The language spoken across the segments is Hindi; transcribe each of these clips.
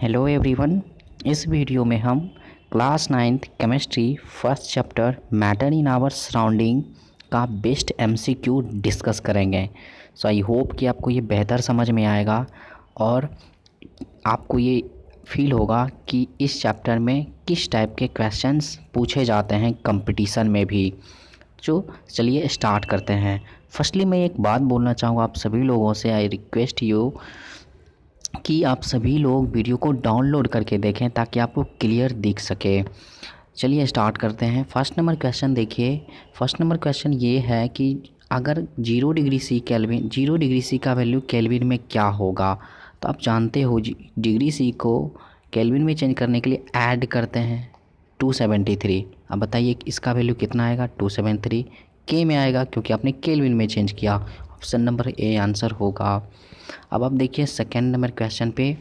Hello everyone. इस वीडियो में हम class 9th chemistry first chapter matter in our surrounding का बेस्ट एमसीक्यू डिस्कस करेंगे। सो आई होप कि आपको ये बेहतर समझ में आएगा और आपको ये फील होगा कि इस चैप्टर में किस टाइप के क्वेश्चंस पूछे जाते हैं कंपटीशन में भी। तो चलिए स्टार्ट करते हैं। फर्स्टली मैं एक बात बोलना चाहूँगा आप सभी लोगों से, आई रिक्वेस्ट यू कि आप सभी लोग वीडियो को डाउनलोड करके देखें ताकि आपको क्लियर दिख सके। चलिए स्टार्ट करते हैं। फर्स्ट नंबर क्वेश्चन देखिए। फर्स्ट नंबर क्वेश्चन ये है कि अगर 0 degree C Kelvin 0 degree C का वैल्यू केल्विन में क्या होगा। तो आप जानते हो डिग्री सी को केल्विन में चेंज करने के लिए ऐड करते हैं 273। अब बताइए इसका वैल्यू कितना आएगा, 273 के में आएगा क्योंकि आपने केल्विन में चेंज किया। ऑप्शन नंबर ए आंसर होगा। अब आप देखिए सेकेंड नंबर क्वेश्चन पे।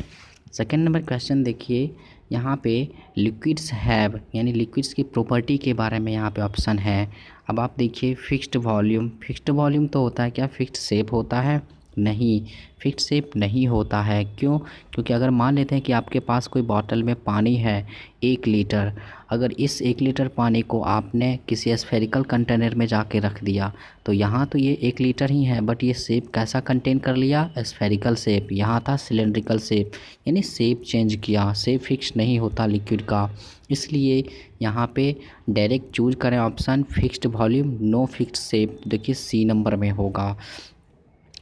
सेकेंड नंबर क्वेश्चन देखिए, यहाँ पे लिक्विड्स हैव यानी लिक्विड्स की प्रॉपर्टी के बारे में यहाँ पे ऑप्शन है। अब आप देखिए फिक्स्ड वॉल्यूम तो होता है क्या, फिक्स्ड शेप होता है? नहीं, फिक्स्ड शेप नहीं होता है। क्यों? क्योंकि अगर मान लेते हैं कि आपके पास कोई बॉटल में पानी है 1 लीटर, अगर इस 1 लीटर पानी को आपने किसी स्फेरिकल कंटेनर में जाके रख दिया तो यहाँ तो ये 1 लीटर ही है, बट ये शेप कैसा कंटेन कर लिया, स्फेरिकल शेप। यहाँ था सिलेंड्रिकल शेप, यानी शेप चेंज किया। शेप फिक्स नहीं होता लिक्विड का, इसलिए यहाँ पे डायरेक्ट चूज करें option fixed volume no fixed shape. देखिए सी नंबर में होगा।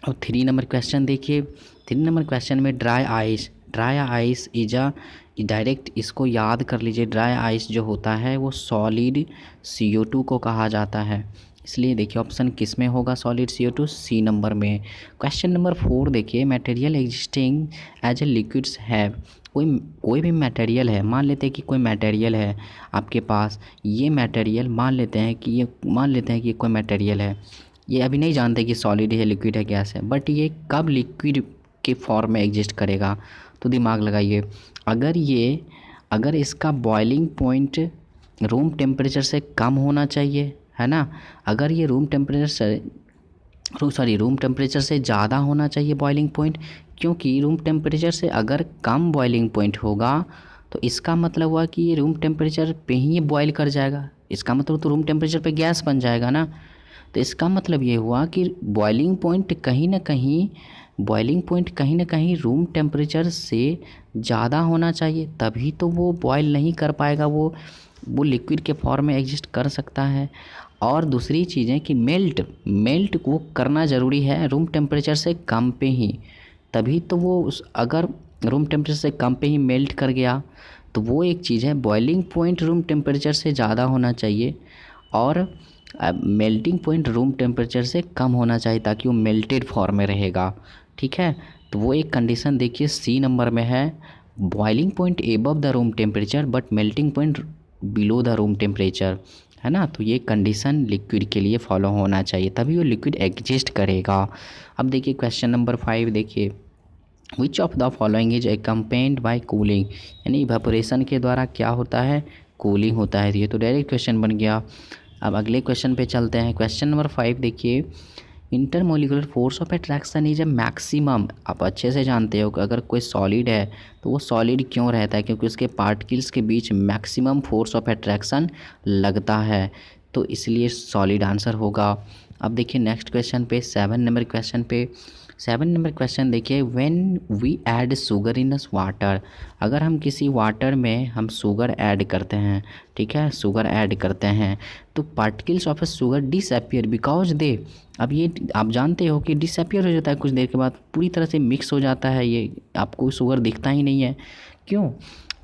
और 3 नंबर क्वेश्चन देखिए। 3 नंबर क्वेश्चन में dry ice is a direct इसको याद कर लीजिए। ड्राई आइस जो होता है वो सॉलिड CO2 को कहा जाता है, इसलिए देखिए ऑप्शन किस में होगा, सॉलिड CO2 सी नंबर में। क्वेश्चन नंबर 4 देखिए, material existing as a liquids have. कोई भी मटेरियल है, मान लेते हैं कि कोई मटेरियल है आपके पास, ये मटेरियल मान लेते हैं कि ये कोई मटेरियल है। ये अभी नहीं जानते कि सॉलिड है, लिक्विड है, गैस है, बट ये कब लिक्विड के फॉर्म में एग्जिस्ट करेगा। तो दिमाग लगाइए, अगर इसका बॉइलिंग पॉइंट रूम टेम्परेचर से कम होना चाहिए, है ना। अगर ये रूम टेम्परेचर से ज़्यादा होना चाहिए बॉइलिंग पॉइंट, क्योंकि रूम टेम्परेचर से अगर कम बॉइलिंग पॉइंट होगा तो इसका मतलब हुआ कि ये रूम टेम्परेचर पे ही ये बॉयल कर जाएगा। इसका मतलब तो रूम टेम्परेचर पे गैस बन जाएगा ना। तो इसका मतलब ये हुआ कि बॉइलिंग पॉइंट कहीं ना कहीं रूम टेम्परेचर से ज़्यादा होना चाहिए, तभी तो वो बॉयल नहीं कर पाएगा, वो लिक्विड के फॉर्म में एग्जिस्ट कर सकता है। और दूसरी चीज़ें कि मेल्ट वो करना ज़रूरी है रूम टेम्परेचर से कम पे ही, तभी तो वो अगर रूम टेम्परेचर से कम पे ही मेल्ट कर गया तो वो एक चीज़ है। बॉइलिंग पॉइंट रूम टेम्परेचर से ज़्यादा होना चाहिए और मेल्टिंग पॉइंट रूम टेम्परेचर से कम होना चाहिए ताकि वो मेल्टेड फॉर्म में रहेगा। ठीक है, तो वो एक कंडीशन देखिए सी नंबर में है, boiling point above the room temperature but melting point below the room temperature, है ना। तो ये कंडीशन लिक्विड के लिए फॉलो होना चाहिए, तभी वो लिक्विड एग्जिस्ट करेगा। अब देखिए क्वेश्चन नंबर 5 देखिए, which of the following is accompanied by cooling, यानी इवेपोरेशन के द्वारा क्या होता है, कूलिंग होता है। ये तो डायरेक्ट क्वेश्चन बन गया। अब अगले क्वेश्चन पे चलते हैं। क्वेश्चन नंबर 5 देखिए, intermolecular force of attraction is a maximum. आप अच्छे से जानते हो कि अगर कोई सॉलिड है तो वो सॉलिड क्यों रहता है, क्योंकि उसके पार्टिकल्स के बीच मैक्सिमम फोर्स ऑफ अट्रैक्शन लगता है, तो इसलिए सॉलिड आंसर होगा। अब देखिए नेक्स्ट क्वेश्चन पे 7 नंबर क्वेश्चन पे। 7 नंबर क्वेश्चन देखिए, when we add sugar in water. अगर हम किसी वाटर में हम शुगर ऐड करते हैं, ठीक है, शुगर ऐड करते हैं तो particles of sugar disappear because they. अब ये आप जानते हो कि डिसअपियर हो जाता है कुछ देर के बाद, पूरी तरह से मिक्स हो जाता है, ये आपको शुगर दिखता ही नहीं है। क्यों?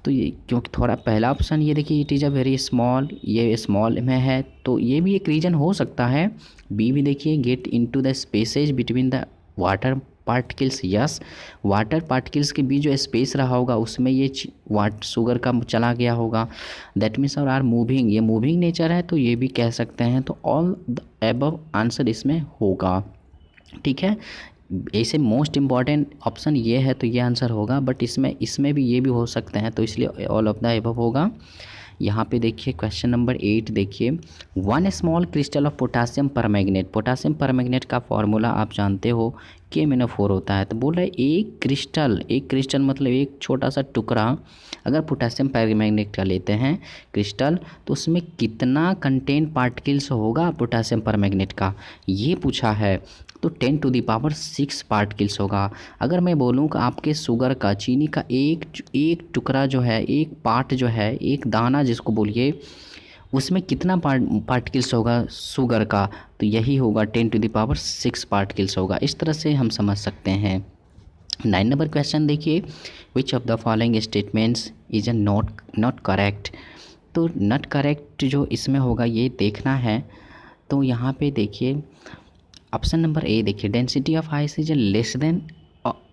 तो ये क्योंकि थोड़ा पहला ऑप्शन ये देखिए, it is a very small, ये स्मॉल में है, तो ये भी एक रीज़न हो सकता है। बी भी देखिए, get into the spaces between the water particles. Yes, water particles के बीच जो स्पेस रहा होगा उसमें ये शुगर का चला गया होगा। दैट मीन्स और आर मूविंग, ये मूविंग नेचर है, तो ये भी कह सकते हैं। तो ऑल द एबव आंसर इसमें होगा। ठीक है, ऐसे मोस्ट इम्पॉर्टेंट ऑप्शन ये है तो ये आंसर होगा, बट इसमें भी ये भी हो सकते हैं, तो इसलिए ऑल ऑफ द एबव होगा। यहाँ पे देखिए क्वेश्चन नंबर 8 देखिए, 1 small crystal of potassium permanganate. Potassium permanganate का फॉर्मूला आप जानते हो KMnO4 होता है। तो बोल रहा है एक क्रिस्टल मतलब एक छोटा सा टुकड़ा अगर पोटेशियम परमैंगनेट का लेते हैं क्रिस्टल, तो उसमें कितना कंटेन पार्टिकल्स होगा पोटेशियम परमैंगनेट का, ये पूछा है। तो 10⁶ पार्टिकल्स होगा। अगर मैं बोलूँ कि आपके शुगर का, चीनी का एक टुकड़ा जो है, एक पार्ट जो है, एक दाना जिसको बोलिए, उसमें कितना पार्टिकल्स होगा शुगर का, तो यही होगा 10⁶ पार्टिकल्स होगा। इस तरह से हम समझ सकते हैं। 9 नंबर क्वेश्चन देखिए, which of the following statements is not correct. तो नॉट करेक्ट जो इसमें होगा ये देखना है। तो यहाँ पे देखिए ऑप्शन नंबर ए देखिए, density of ice is less than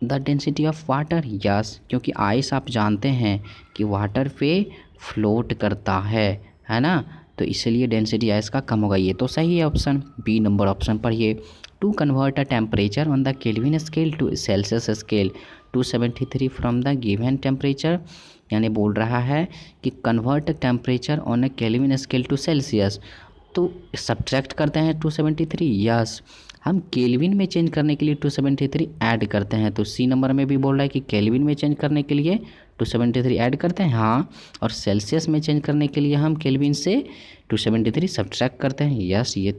the density of water. Yes, क्योंकि आइस आप जानते हैं कि वाटर पे फ्लोट करता है ना, तो इसलिए डेंसिटी आइस का कम होगा। ये तो सही है ऑप्शन बी नंबर ऑप्शन पढ़िए। To convert a temperature on the Kelvin scale to Celsius scale 273 from the given temperature, यानी बोल रहा है कि convert temperature on a Kelvin scale to Celsius, तो सब्ट्रैक्ट करते हैं 273। यस, हम केल्विन में चेंज करने के लिए 273 ऐड करते हैं। तो सी नंबर में भी बोल रहा है कि केल्विन में चेंज करने के लिए 273 ऐड करते हैं, हाँ। और सेल्सियस में चेंज करने के लिए हम केल्विन से 273 सब्ट्रैक्ट करते हैं। यस, ये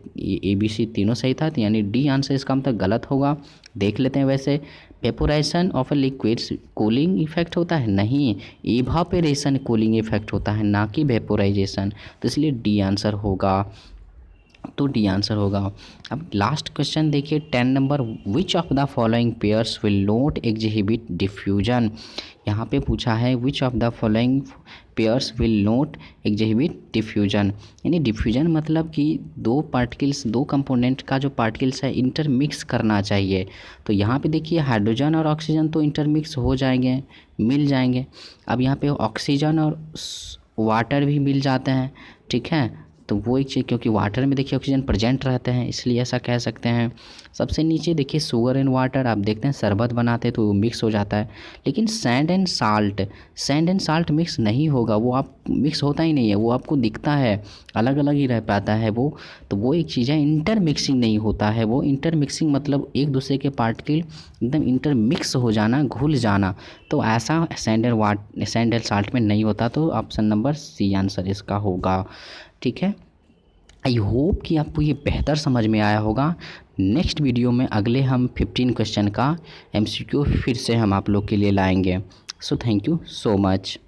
ABC तीनों सही था, तो यानी डी आंसर इसका मतलब गलत होगा। देख लेते हैं वैसे, vaporisation of A liquids cooling effect होता है, नहीं, इवापोरेशन कूलिंग इफेक्ट होता है, ना कि वेपोराइजेशन, तो इसलिए डी आंसर होगा। तो डी आंसर होगा। अब लास्ट क्वेश्चन देखिए 10 number, which of the following pairs will not exhibit diffusion. यहाँ पे पूछा है विच of the following pairs will not exhibit diffusion, यानी डिफ्यूजन मतलब कि दो कंपोनेंट का जो पार्टिकल्स है इंटरमिक्स करना चाहिए। तो यहाँ पे देखिए हाइड्रोजन और ऑक्सीजन तो इंटरमिक्स हो जाएंगे, मिल जाएंगे। अब यहाँ पे ऑक्सीजन और वाटर भी मिल जाते हैं, ठीक है। तो वो एक चीज़, क्योंकि वाटर में देखिए ऑक्सीजन प्रेजेंट रहते हैं, इसलिए ऐसा कह सकते हैं। सबसे नीचे देखिए शुगर एंड वाटर, आप देखते हैं शरबत बनाते हैं तो वो मिक्स हो जाता है, लेकिन सैंड एंड साल्ट मिक्स नहीं होगा, वो आप मिक्स होता ही नहीं है, वो आपको दिखता है, अलग अलग ही रह पाता है वो। तो वो एक चीज़ है, इंटरमिक्सिंग नहीं होता है वो। इंटरमिक्सिंग मतलब एक दूसरे के पार्टिकल एकदम इंटरमिक्स हो जाना, घुल जाना, तो ऐसा सैंड एंड साल्ट में नहीं होता। तो ऑप्शन नंबर सी आंसर इसका होगा, ठीक है। आई होप कि आपको ये बेहतर समझ में आया होगा। नेक्स्ट वीडियो में अगले हम 15 क्वेश्चन का MCQ फिर से हम आप लोग के लिए लाएंगे। So thank you so much.